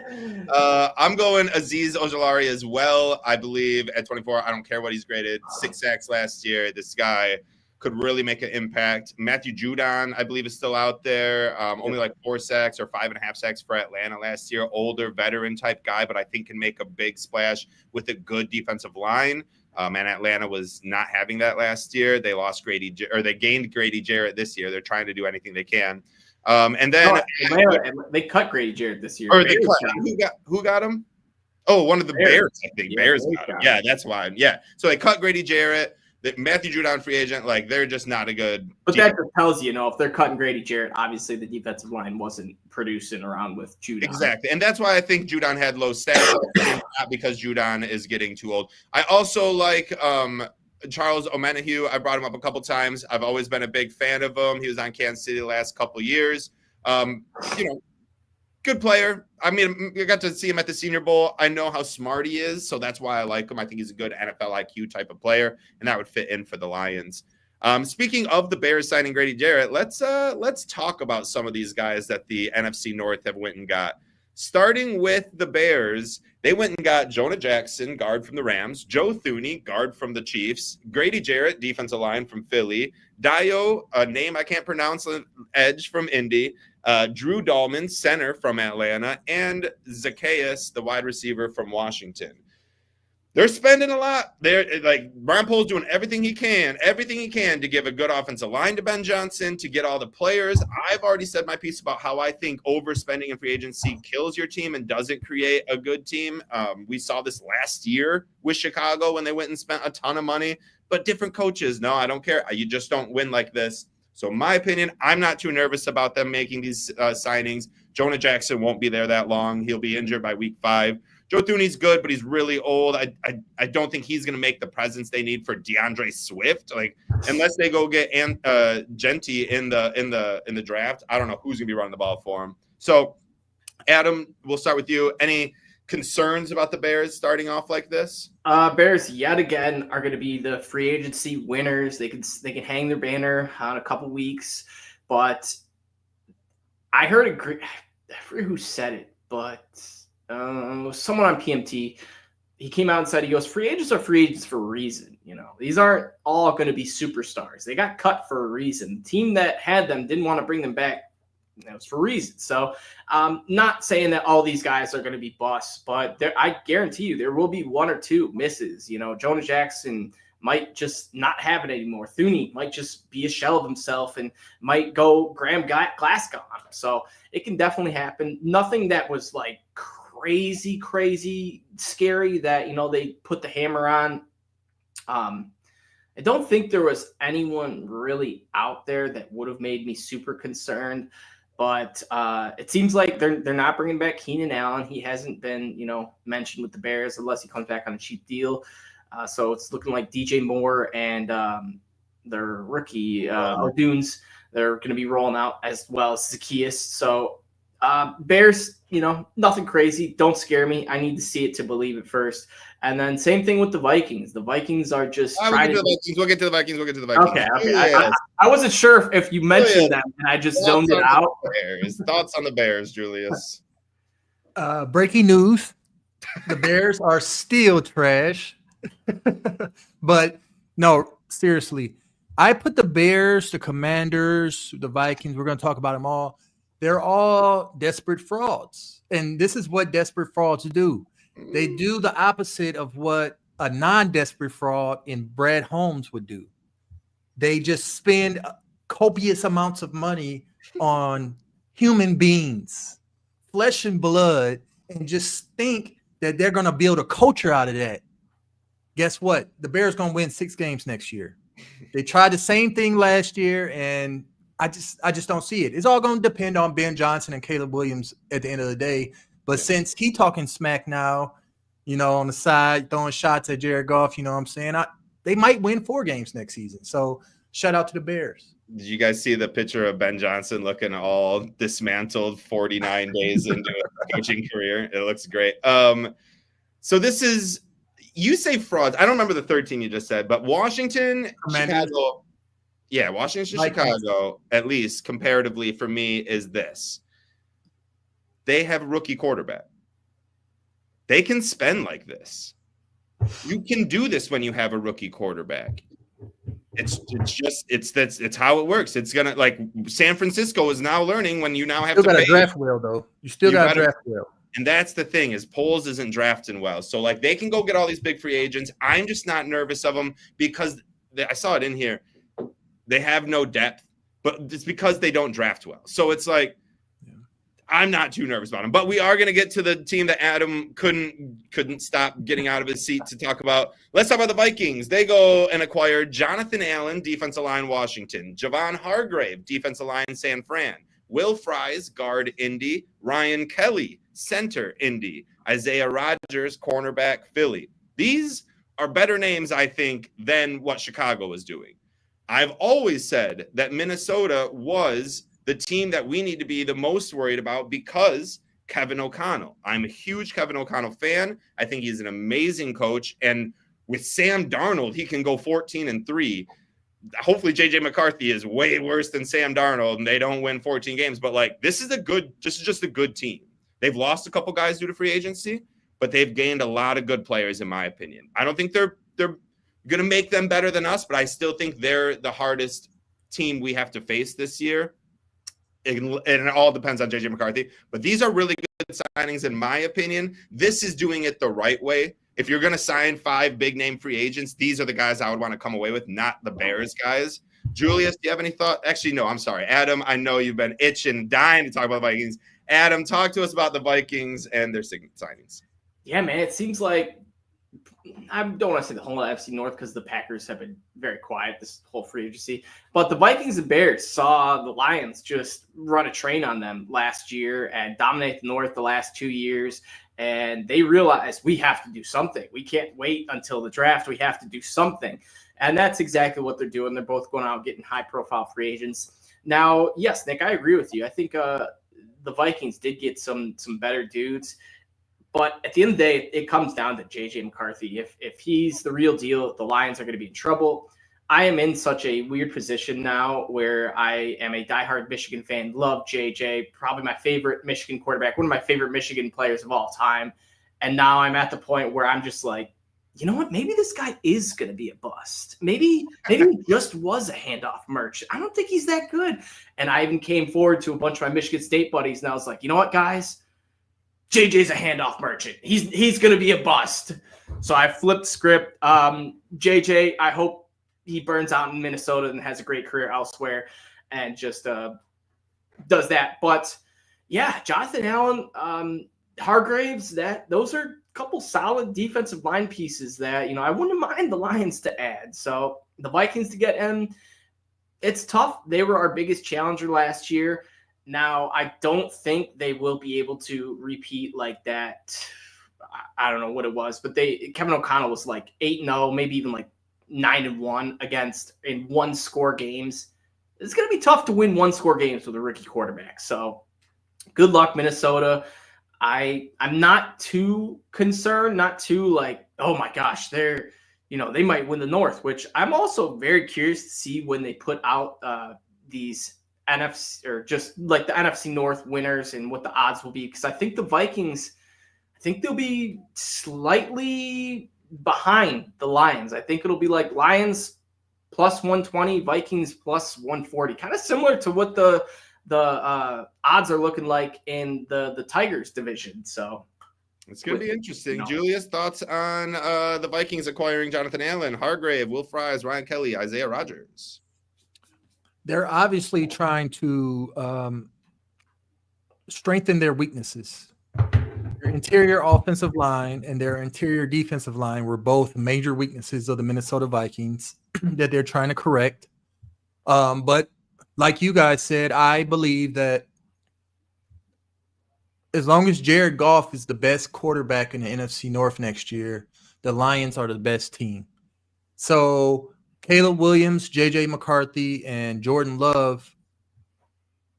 I'm going Azeez Ojulari as well. I believe at 24, I don't care what he's graded. 6 sacks last year. This guy could really make an impact. Matthew Judon, I believe, is still out there. Only like 4 sacks or 5.5 sacks for Atlanta last year. Older veteran type guy, but I think can make a big splash with a good defensive line. And Atlanta was not having that last year. They lost they gained Grady Jarrett this year. They're trying to do anything they can. And then they cut Grady Jarrett this year. Or they cut, who got him? Oh, one of the Bears, I think. Yeah, Bears got him. Yeah, that's why. Yeah. So they cut Grady Jarrett. Matthew Judon, free agent, like they're just not a good. But that just tells you, if they're cutting Grady Jarrett, obviously the defensive line wasn't producing around with Judon. Exactly, and that's why I think Judon had low stats, not because Judon is getting too old. I also like Charles Omenihu. I brought him up a couple times. I've always been a big fan of him. He was on Kansas City the last couple years. Good player. I mean, I got to see him at the Senior Bowl. I know how smart he is, so that's why I like him. I think he's a good NFL IQ type of player, and that would fit in for the Lions. Speaking of the Bears signing Grady Jarrett, let's talk about some of these guys that the NFC North have went and got. Starting with the Bears, they went and got Jonah Jackson, guard from the Rams, Joe Thuney, guard from the Chiefs, Grady Jarrett, defensive line from Philly, Dio, a name I can't pronounce, edge from Indy, Drew Dahlman, center from Atlanta, and Zacchaeus, the wide receiver from Washington. They're spending a lot. They're like Brian Pohl's doing everything he can to give a good offensive line to Ben Johnson, to get all the players. I've already said my piece about how I think overspending in free agency kills your team and doesn't create a good team. We saw this last year with Chicago when they went and spent a ton of money, but different coaches. No, I don't care. You just don't win like this. So in my opinion, I'm not too nervous about them making these signings. Jonah Jackson won't be there that long. He'll be injured by week 5. Joe Thuney's good, but he's really old. I don't think he's going to make the presence they need for DeAndre Swift. Like, unless they go get Genty in the draft, I don't know who's going to be running the ball for him. So, Adam, we'll start with you. Any concerns about the Bears starting off like this? Bears yet again are going to be the free agency winners. They can hang their banner on a couple weeks, but I heard I forget who said it, but someone on PMT, he came out and said, he goes, free agents are free agents for a reason. These aren't all going to be superstars. They got cut for a reason. The team that had them didn't want to bring them back. That was for a reason. So not saying that all these guys are going to be busts, but I guarantee you there will be 1 or 2 misses. Jonah Jackson might just not have it anymore. Thuney might just be a shell of himself and might go Graham Glasgow on him. So it can definitely happen. Nothing that was like crazy scary that, they put the hammer on. I don't think there was anyone really out there that would have made me super concerned. But it seems like they're not bringing back Keenan Allen. He hasn't been, mentioned with the Bears unless he comes back on a cheap deal. So it's looking like DJ Moore and their rookie O'Dunes, they're going to be rolling out, as well as Zacchaeus. So Bears, nothing crazy. Don't scare me. I need to see it to believe it first. And then same thing with the Vikings. The Vikings are just We'll get to the Vikings. Okay. Yes. I wasn't sure if you mentioned them, and I just zoned it out. Thoughts on the Bears, Julius? Breaking news. The Bears are still trash. But no, seriously. I put the Bears, the Commanders, the Vikings, we're going to talk about them all. They're all desperate frauds. And this is what desperate frauds do. They do the opposite of what a non-desperate fraud in Brad Holmes would do. They just spend copious amounts of money on human beings, flesh and blood, and just think that they're going to build a culture out of that, guess what? The Bears going to win 6 games next year. They tried the same thing last year, and I just don't see it. It's all going to depend on Ben Johnson and Caleb Williams at the end of the day. But since he talking smack now, on the side, throwing shots at Jared Goff, you know what I'm saying? They might win 4 games next season. So shout out to the Bears. Did you guys see the picture of Ben Johnson looking all dismantled 49 days into a coaching career? It looks great. So this is, you say frauds. I don't remember the third team you just said, but Washington, Chicago. Yeah, Washington, Chicago, at least comparatively for me, is this. They have a rookie quarterback. They can spend like this. You can do this when you have a rookie quarterback. It's how it works. It's gonna, like, San Francisco is now learning when you now have still to got pay. a draft well though. You still got a draft well. And that's the thing, is Poles isn't drafting well. So, like, they can go get all these big free agents. I'm just not nervous of them because I saw it in here. They have no depth, but it's because they don't draft well. So it's like, I'm not too nervous about them. But we are going to get to the team that Adam couldn't stop getting out of his seat to talk about. Let's talk about the Vikings. They go and acquire Jonathan Allen, defensive line, Washington. Javon Hargrave, defensive line, San Fran. Will Fries, guard, Indy. Ryan Kelly, center, Indy. Isaiah Rodgers, cornerback, Philly. These are better names, I think, than what Chicago was doing. I've always said that Minnesota was the team that we need to be the most worried about because Kevin O'Connell. I'm a huge Kevin O'Connell fan. I think he's an amazing coach. And with Sam Darnold, he can go 14-3. Hopefully JJ McCarthy is way worse than Sam Darnold and they don't win 14 games. But, like, this is just a good team. They've lost a couple guys due to free agency, but they've gained a lot of good players, in my opinion. I don't think they're going to make them better than us, but I still think they're the hardest team we have to face this year. And it all depends on JJ McCarthy. But these are really good signings, in my opinion. This is doing it the right way. If you're going to sign 5 big-name free agents, these are the guys I would want to come away with, not the Bears guys. Julius, do you have any thought? Actually, no, I'm sorry. Adam, I know you've been itching, dying to talk about the Vikings. Adam, talk to us about the Vikings and their signings. Yeah, man, it seems like I don't want to say the whole NFC North because the Packers have been very quiet this whole free agency. But the Vikings and Bears saw the Lions just run a train on them last year and dominate the North the last 2 years. And they realized we have to do something. We can't wait until the draft. We have to do something. And that's exactly what they're doing. They're both going out getting high-profile free agents. Now, yes, Nick, I agree with you. I think the Vikings did get some better dudes. But at the end of the day, it comes down to J.J. McCarthy. If he's the real deal, the Lions are going to be in trouble. I am in such a weird position now where I am a diehard Michigan fan, love J.J., probably my favorite Michigan quarterback, one of my favorite Michigan players of all time. And now I'm at the point where I'm just like, you know what? Maybe this guy is going to be a bust. Maybe he just was a handoff merchant. I don't think he's that good. And I even came forward to a bunch of my Michigan State buddies, and I was like, you know what, guys? JJ's a handoff merchant. He's going to be a bust. So I flipped script. JJ, I hope he burns out in Minnesota and has a great career elsewhere and just does that. But, yeah, Jonathan Allen, Hargraves, those are a couple solid defensive line pieces that, I wouldn't mind the Lions to add. So the Vikings to get in, it's tough. They were our biggest challenger last year. Now, I don't think they will be able to repeat like that. I don't know what it was, but Kevin O'Connell was like 8-0, maybe even like 9-1 against in one-score games. It's going to be tough to win one-score games with a rookie quarterback. So good luck, Minnesota. I'm not too concerned, not too like, oh my gosh, they might win the North, which I'm also very curious to see when they put out these NFC or just like the NFC North winners and what the odds will be. Because I think the Vikings, they'll be slightly behind the Lions. I think it'll be like Lions plus 120, Vikings plus 140, kind of similar to what the odds are looking like in the Tigers division. So it's going to be interesting. Julius, thoughts on the Vikings acquiring Jonathan Allen, Hargrave, Will Fries, Ryan Kelly, Isaiah Rodgers? They're obviously trying to strengthen their weaknesses. interior offensive line and their interior defensive line were both major weaknesses of the Minnesota Vikings that they're trying to correct. But like you guys said, I believe that as long as Jared Goff is the best quarterback in the NFC North next year, the Lions are the best team. So Caleb Williams, J.J. McCarthy, and Jordan Love,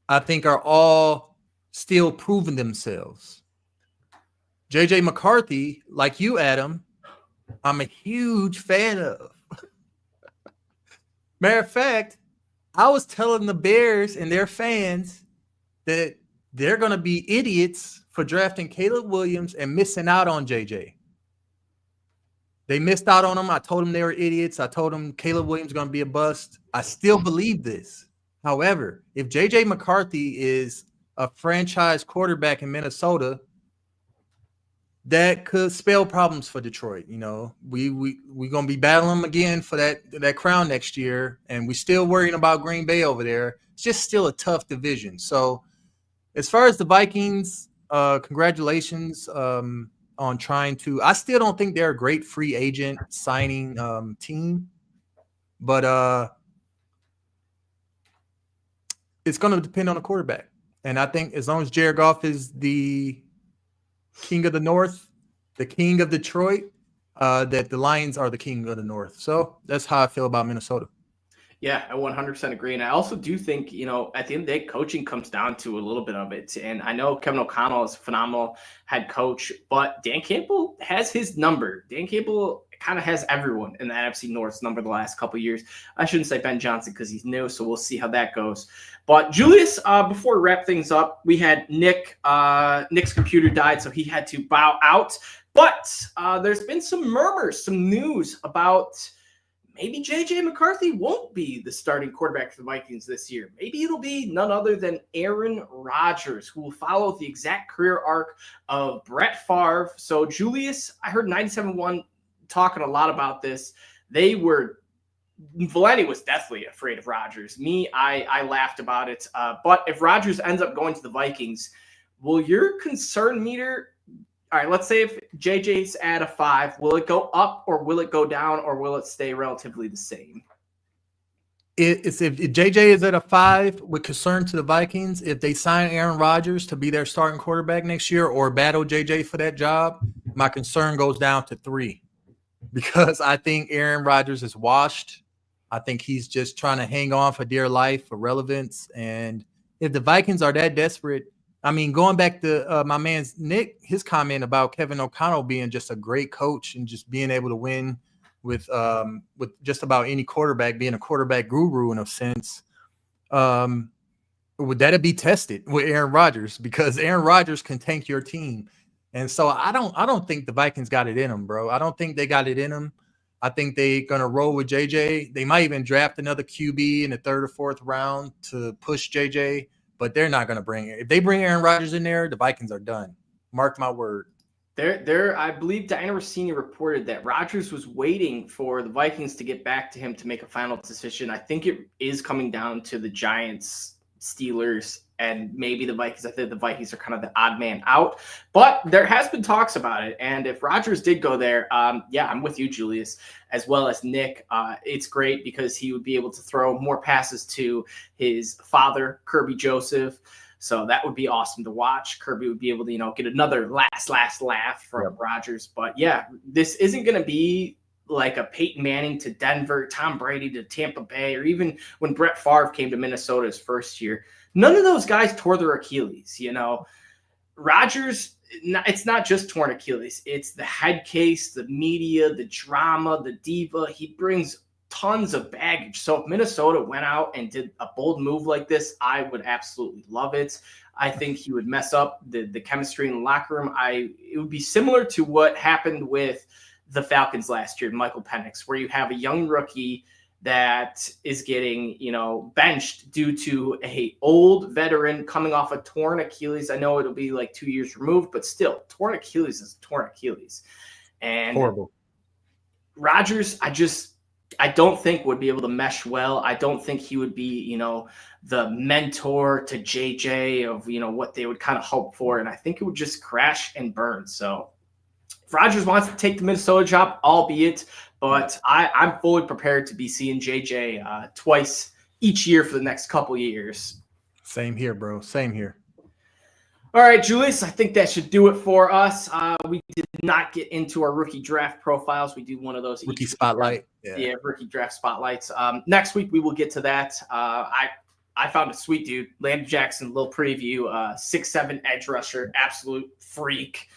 I think, are all still proving themselves. J.J. McCarthy, like you, Adam, I'm a huge fan of. Matter of fact, I was telling the Bears and their fans that they're going to be idiots for drafting Caleb Williams and missing out on JJ. They missed out on him. I told them they were idiots. I told them Caleb Williams is going to be a bust. I still believe this. However, if JJ McCarthy is a franchise quarterback in Minnesota, that could spell problems for Detroit. You know, we're going to be battling them again for that crown next year, and we're still worrying about Green Bay over there. It's just still a tough division. So as far as the Vikings, congratulations on trying to – I still don't think they're a great free agent signing team, but it's going to depend on the quarterback. And I think as long as Jared Goff is the king of the North, the king of Detroit, that the Lions are the king of the North. So that's how I feel about Minnesota. Yeah, I 100% agree. And I also do think, you know, at the end of the day, coaching comes down to a little bit of it. And I know Kevin O'Connell is a phenomenal head coach, but Dan Campbell has his number. Dan Campbell kind of has everyone in the NFC North's number the last couple of years. I shouldn't say Ben Johnson because he's new, so we'll see how that goes. But Julius, before we wrap things up, we had Nick's computer died, so he had to bow out. But there's been some murmurs, some news about maybe J.J. McCarthy won't be the starting quarterback for the Vikings this year. Maybe it'll be none other than Aaron Rodgers, who will follow the exact career arc of Brett Favre. So, Julius, I heard 97.1 talking a lot about this. Valenti was deathly afraid of Rodgers. I laughed about it. But if Rodgers ends up going to the Vikings, will your concern meter – all right, let's say if JJ's at a 5, will it go up or will it go down or will it stay relatively the same? If JJ is at a 5 with concern to the Vikings, if they sign Aaron Rodgers to be their starting quarterback next year or battle JJ for that job, my concern goes down to 3 because I think Aaron Rodgers is washed. I think he's just trying to hang on for dear life, for relevance. And if the Vikings are that desperate, I mean, going back to my man's Nick, his comment about Kevin O'Connell being just a great coach and just being able to win with just about any quarterback, being a quarterback guru in a sense, would that be tested with Aaron Rodgers? Because Aaron Rodgers can tank your team. And so I don't think the Vikings got it in them, bro. I don't think they got it in them. I think they're going to roll with JJ. They might even draft another QB in the 3rd or 4th round to push JJ. But they're not going to bring it. If they bring Aaron Rodgers in there, the Vikings are done. Mark my word. I believe Diana Rossini reported that Rodgers was waiting for the Vikings to get back to him to make a final decision. I think it is coming down to the Giants, Steelers, and maybe the Vikings. I think the Vikings are kind of the odd man out. But there has been talks about it. And if Rodgers did go there, yeah, I'm with you, Julius, as well as Nick. It's great because he would be able to throw more passes to his father, Kirby Joseph. So that would be awesome to watch. Kirby would be able to, get another last laugh from Rodgers. But yeah, this isn't going to be like a Peyton Manning to Denver, Tom Brady to Tampa Bay, or even when Brett Favre came to Minnesota his first year. None of those guys tore their Achilles, Rodgers, it's not just torn Achilles. It's the head case, the media, the drama, the diva. He brings tons of baggage. So if Minnesota went out and did a bold move like this, I would absolutely love it. I think he would mess up the chemistry in the locker room. It would be similar to what happened with the Falcons last year, Michael Penix, where you have a young rookie that is getting, benched due to a old veteran coming off a torn Achilles. I know it'll be like 2 years removed, but still, torn Achilles is torn Achilles. And horrible. Rodgers, I don't think would be able to mesh well. I don't think he would be, the mentor to JJ of, what they would kind of hope for. And I think it would just crash and burn. So if Rodgers wants to take the Minnesota job, albeit, but I'm fully prepared to be seeing JJ twice each year for the next couple years. Same here, bro. Same here. All right, Julius, I think that should do it for us. We did not get into our rookie draft profiles. We do one of those. Rookie spotlight. Yeah, rookie draft spotlights. Next week, we will get to that. I found a sweet dude, Landon Jackson, little preview, 6'7" edge rusher, absolute freak.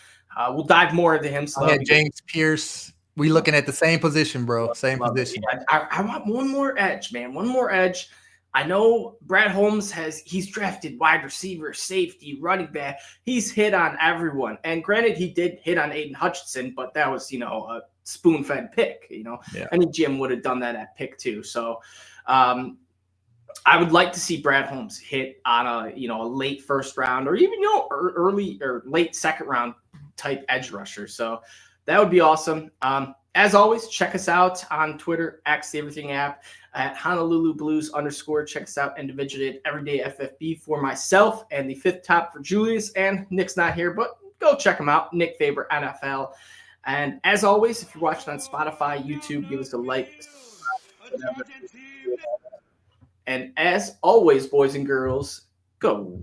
We'll dive more into him. So James Pierce. We looking at the same position, bro. Same position. I want one more edge, man. One more edge. I know Brad Holmes he's drafted wide receiver, safety, running back. He's hit on everyone. And granted, he did hit on Aiden Hutchinson, but that was, a spoon-fed pick, Yeah. Any GM would have done that at pick too. So I would like to see Brad Holmes hit on a late first round or even, early or late second round type edge rusher. So that would be awesome. As always, check us out on Twitter, @SayEverything app, at Honolulu Blues _. Check us out individually at Everyday FFB for myself and the fifth top for Julius. And Nick's not here, but go check him out, Nick Faber NFL. And as always, if you're watching on Spotify, YouTube, give us a like. And as always, boys and girls, go.